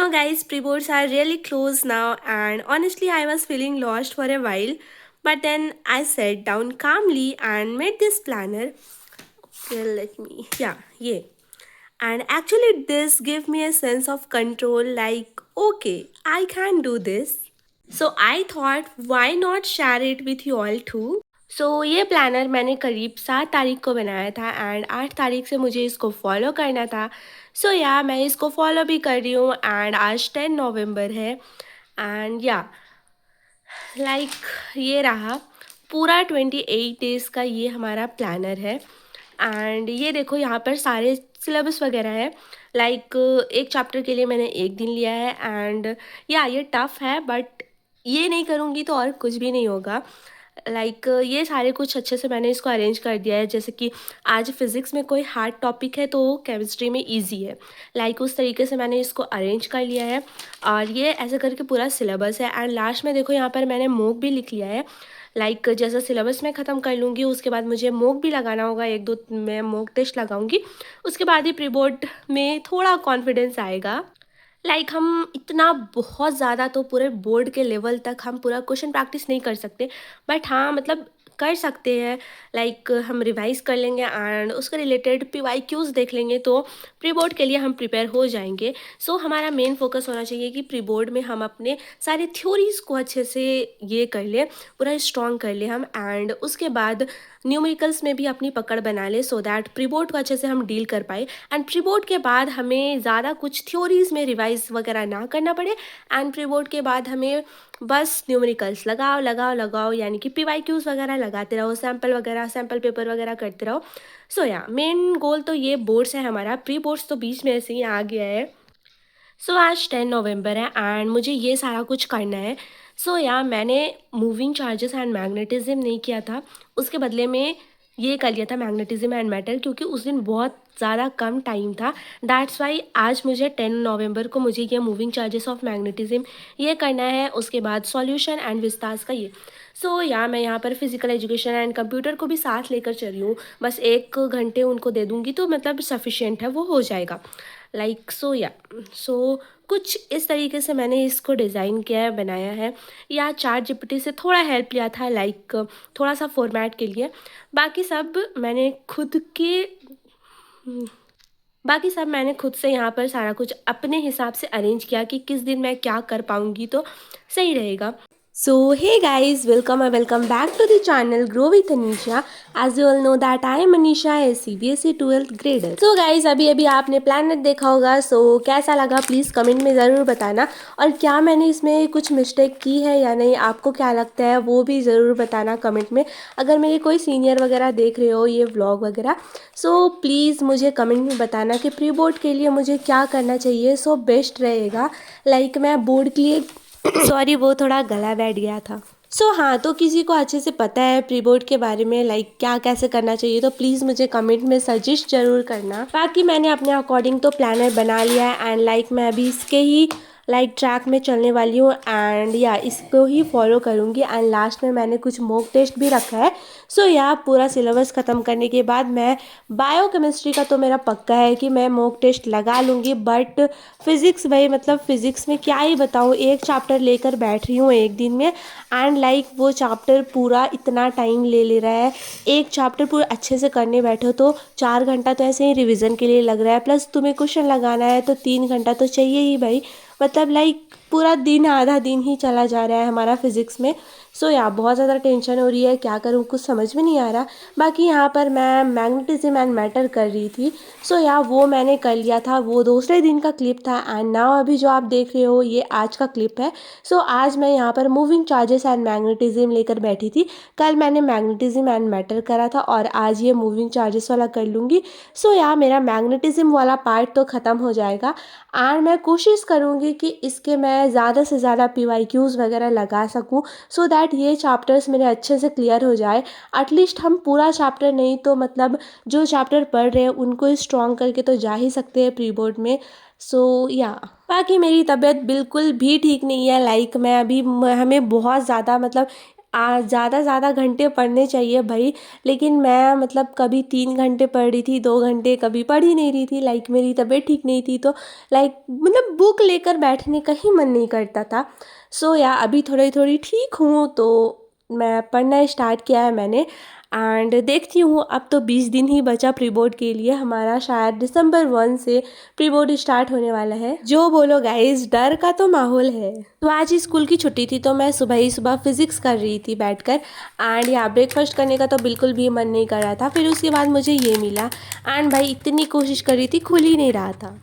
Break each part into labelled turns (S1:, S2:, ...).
S1: know, guys, pre-boards are really close now, and honestly, I was feeling lost for a while. But then I sat down calmly and made this planner. Okay, yeah. And actually, this gave me a sense of control like, okay, I can do this. So I thought, why not share it with you all too? ये planner मैंने करीब 7 तारीख को बनाया था and 8 तारीख से मुझे इसको फॉलो करना था। मैं इसको फॉलो भी कर रही हूँ एंड आज 10 नवंबर है एंड लाइक ये रहा पूरा 28 डेज़ का ये हमारा प्लानर है। एंड ये देखो यहाँ पर सारे सिलेबस वगैरह है। एक चैप्टर के लिए मैंने एक दिन लिया है एंड ये टफ़ है बट ये नहीं करूँगी तो और कुछ भी नहीं होगा। ये सारे कुछ अच्छे से मैंने इसको अरेंज कर दिया है, जैसे कि आज फिज़िक्स में कोई हार्ड टॉपिक है तो केमिस्ट्री में इजी है। उस तरीके से मैंने इसको अरेंज कर लिया है और ये ऐसे करके पूरा सिलेबस है। एंड लास्ट में देखो यहाँ पर मैंने मॉक भी लिख लिया है। जैसा सिलेबस मैं ख़त्म कर लूँगी उसके बाद मुझे मॉक भी लगाना होगा, 1-2 मैं मॉक टेस्ट लगाऊंगी। उसके बाद ही प्री बोर्ड में थोड़ा कॉन्फिडेंस आएगा। हम इतना बहुत ज़्यादा तो पूरे बोर्ड के लेवल तक हम पूरा क्वेश्चन प्रैक्टिस नहीं कर सकते, बट हाँ मतलब कर सकते हैं। हम रिवाइज़ कर लेंगे एंड उसके रिलेटेड PYQs देख लेंगे तो प्री बोर्ड के लिए हम प्रिपेयर हो जाएंगे। हमारा मेन फोकस होना चाहिए कि प्री बोर्ड में हम अपने सारे थ्योरीज़ को अच्छे से ये कर लें, पूरा स्ट्रॉन्ग कर लें हम, एंड उसके बाद न्यूमेरिकल्स में भी अपनी पकड़ बना लें सो दैट प्री बोर्ड को अच्छे से हम डील कर पाए। एंड प्री बोर्ड के बाद हमें ज़्यादा कुछ थ्योरीज़ में रिवाइज वगैरह ना करना पड़े एंड प्री बोर्ड के बाद हमें बस न्यूमेरिकल्स लगाओ लगाओ लगाओ, यानी कि PYQs वगैरह लगाते रहो, सैम्पल पेपर वगैरह करते रहो। मेन गोल तो ये बोर्ड्स है हमारा, प्री बोर्ड्स तो बीच में ऐसे ही आ गया है। आज 10 नवंबर है एंड मुझे ये सारा कुछ करना है। मैंने मूविंग चार्जेस एंड मैग्नेटिज्म नहीं किया था, उसके बदले में ये कर लिया था मैग्नेटिज्म एंड मैटर, क्योंकि उस दिन बहुत ज़्यादा कम टाइम था। दैट्स वाई आज मुझे 10 नवंबर को मुझे ये मूविंग चार्जेस ऑफ मैग्नेटिज्म ये करना है, उसके बाद सॉल्यूशन एंड विस्तास का ये। मैं यहाँ पर फिजिकल एजुकेशन एंड कंप्यूटर को भी साथ लेकर चल रही हूँ, बस 1 घंटे उनको दे दूँगी तो मतलब सफिशिएंट है, वो हो जाएगा। कुछ इस तरीके से मैंने इसको डिज़ाइन किया है, बनाया है, या ChatGPT से थोड़ा हेल्प लिया था थोड़ा सा फॉर्मेट के लिए। बाकी सब मैंने खुद के बाकी सब मैंने खुद से यहाँ पर सारा कुछ अपने हिसाब से अरेंज किया कि किस दिन मैं क्या कर पाऊँगी तो सही रहेगा। Hey guys, welcome back to the channel Grow with Anisha. As you all know that I am Anisha, a CBSE 12th grader. Guys, अभी आपने प्लानट देखा होगा, कैसा लगा प्लीज़ कमेंट में ज़रूर बताना, और क्या मैंने इसमें कुछ मिस्टेक की है या नहीं, आपको क्या लगता है वो भी ज़रूर बताना कमेंट में। अगर मेरे कोई सीनियर वगैरह देख रहे हो ये व्लॉग वगैरह, प्लीज़ मुझे कमेंट में बताना कि प्री बोर्ड के लिए मुझे क्या करना चाहिए बेस्ट रहेगा। मैं बोर्ड के लिए सॉरी, वो थोड़ा गला बैठ गया था। हाँ, तो किसी को अच्छे से पता है प्री बोर्ड के बारे में क्या कैसे करना चाहिए तो प्लीज़ मुझे कमेंट में सजेस्ट ज़रूर करना। बाकी मैंने अपने अकॉर्डिंग तो प्लानर बना लिया है एंड मैं अभी इसके ही ट्रैक में चलने वाली हूँ एंड इसको ही फॉलो करूँगी। एंड लास्ट में मैंने कुछ मॉक टेस्ट भी रखा है। पूरा सिलेबस ख़त्म करने के बाद मैं बायोकेमिस्ट्री का तो मेरा पक्का है कि मैं मॉक टेस्ट लगा लूँगी, बट फिज़िक्स भाई मतलब फ़िज़िक्स में क्या ही बताऊँ, एक चैप्टर लेकर बैठ रही हूँ एक दिन में एंड वो चैप्टर पूरा इतना टाइम ले रहा है। एक चैप्टर पूरा अच्छे से करने बैठो तो 4 घंटा तो ऐसे ही रिवीजन के लिए लग रहा है, प्लस तुम्हें क्वेश्चन लगाना है तो 3 घंटा तो चाहिए ही भाई। मतलब पूरा दिन, आधा दिन ही चला जा रहा है हमारा फिज़िक्स में। बहुत ज़्यादा टेंशन हो रही है, क्या करूँ कुछ समझ में नहीं आ रहा। बाकी यहाँ पर मैं मैग्नेटिज्म एंड मैटर कर रही थी, वो मैंने कर लिया था, वो दूसरे दिन का क्लिप था एंड नाउ अभी जो आप देख रहे हो ये आज का क्लिप है। आज मैं यहाँ पर मूविंग चार्जेस एंड मैग्नेटिज्म लेकर बैठी थी। कल मैंने मैग्नेटिज्म एंड मैटर करा था और आज ये मूविंग चार्जेस वाला कर लूँगी। मेरा मैग्नेटिज्म वाला पार्ट तो ख़त्म हो जाएगा एंड मैं कोशिश करूँगी कि इसके मैं ज़्यादा से ज़्यादा PYQs वगैरह लगा सकूँ सो दैट ये चैप्टर्स मेरे अच्छे से क्लियर हो जाए। एटलीस्ट हम पूरा चैप्टर नहीं तो मतलब जो चैप्टर पढ़ रहे हैं उनको स्ट्रॉन्ग करके तो जा ही सकते हैं प्री बोर्ड में। बाकी मेरी तबीयत बिल्कुल भी ठीक नहीं है। मैं अभी हमें बहुत ज़्यादा मतलब ज़्यादा ज़्यादा घंटे पढ़ने चाहिए भाई, लेकिन मैं मतलब कभी 3 घंटे पढ़ रही थी, 2 घंटे, कभी पढ़ ही नहीं रही थी। लाइक मेरी तबीयत ठीक नहीं थी तो लाइक मतलब बुक लेकर बैठने का ही मन नहीं करता था। सो या अभी थोड़ी थोड़ी ठीक हूँ तो मैं पढ़ना स्टार्ट किया है मैंने। एंड देखती हूँ, अब तो 20 दिन ही बचा प्री बोर्ड के लिए। हमारा शायद December 1 से प्री बोर्ड स्टार्ट होने वाला है। जो बोलो गाइस, डर का तो माहौल है। तो आज स्कूल की छुट्टी थी तो मैं सुबह ही सुबह फिजिक्स कर रही थी बैठकर। एंड या ब्रेकफास्ट करने का तो बिल्कुल भी मन नहीं कर रहा था। फिर उसके बाद मुझे ये मिला एंड भाई इतनी कोशिश कर रही थी, खुल ही नहीं रहा था।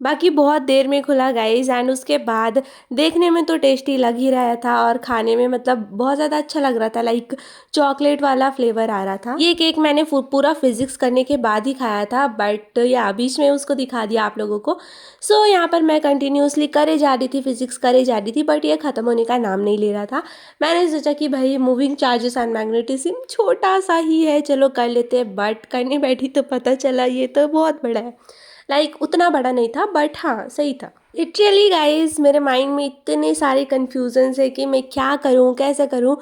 S1: बाकी बहुत देर में खुला गाइस। एंड उसके बाद देखने में तो टेस्टी लग ही रहा था और खाने में मतलब बहुत ज़्यादा अच्छा लग रहा था। लाइक चॉकलेट वाला फ्लेवर आ रहा था। ये केक मैंने पूरा फिजिक्स करने के बाद ही खाया था, बट या बीच में उसको दिखा दिया आप लोगों को। सो यहाँ पर मैं कंटिन्यूसली करे जा रही थी, फिजिक्स करे जा रही थी, बट ये ख़त्म होने का नाम नहीं ले रहा था। मैंने सोचा कि भाई मूविंग चार्जेस एंड मैग्नेटिज्म छोटा सा ही है, चलो कर लेते हैं। बट करने बैठी तो पता चला ये तो बहुत बड़ा है। लाइक उतना बड़ा नहीं था बट हाँ सही था। लिटरली गाइस मेरे माइंड में इतने सारे कन्फ्यूजन्स है कि मैं क्या करूँ, कैसे करूँ,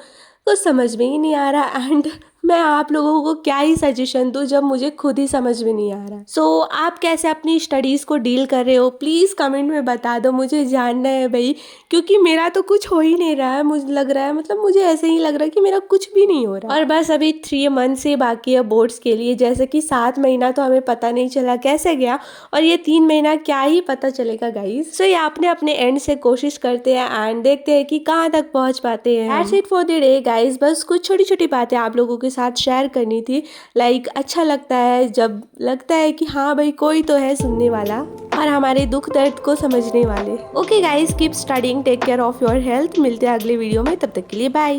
S1: कुछ समझ में ही नहीं आ रहा। एंड मैं आप लोगों को क्या ही सजेशन दूँ जब मुझे खुद ही समझ में नहीं आ रहा। सो आप कैसे अपनी स्टडीज़ को डील कर रहे हो, प्लीज़ कमेंट में बता दो, मुझे जानना है भाई। क्योंकि मेरा तो कुछ हो ही नहीं रहा है, मुझे लग रहा है, मतलब मुझे ऐसे ही लग रहा है कि मेरा कुछ भी नहीं हो रहा। और बस अभी 3 मंथ से बाकी है बोर्ड्स के लिए। जैसे कि 7 महीना तो हमें पता नहीं चला कैसे गया, और ये 3 महीना क्या ही पता चलेगा गाइस। सो ये अपने अपने एंड से कोशिश करते हैं एंड देखते हैं कि कहाँ तक पहुँच पाते हैं। That's it for the day guys. बस कुछ छोटी छोटी बातें आप लोगों के साथ शेयर करनी थी। लाइक अच्छा लगता है जब लगता है कि हाँ भाई कोई तो है सुनने वाला और हमारे दुख दर्द को समझने वाले। Okay guys, keep studying, take care of your health. मिलते हैं अगले वीडियो में, तब तक के लिए बाय।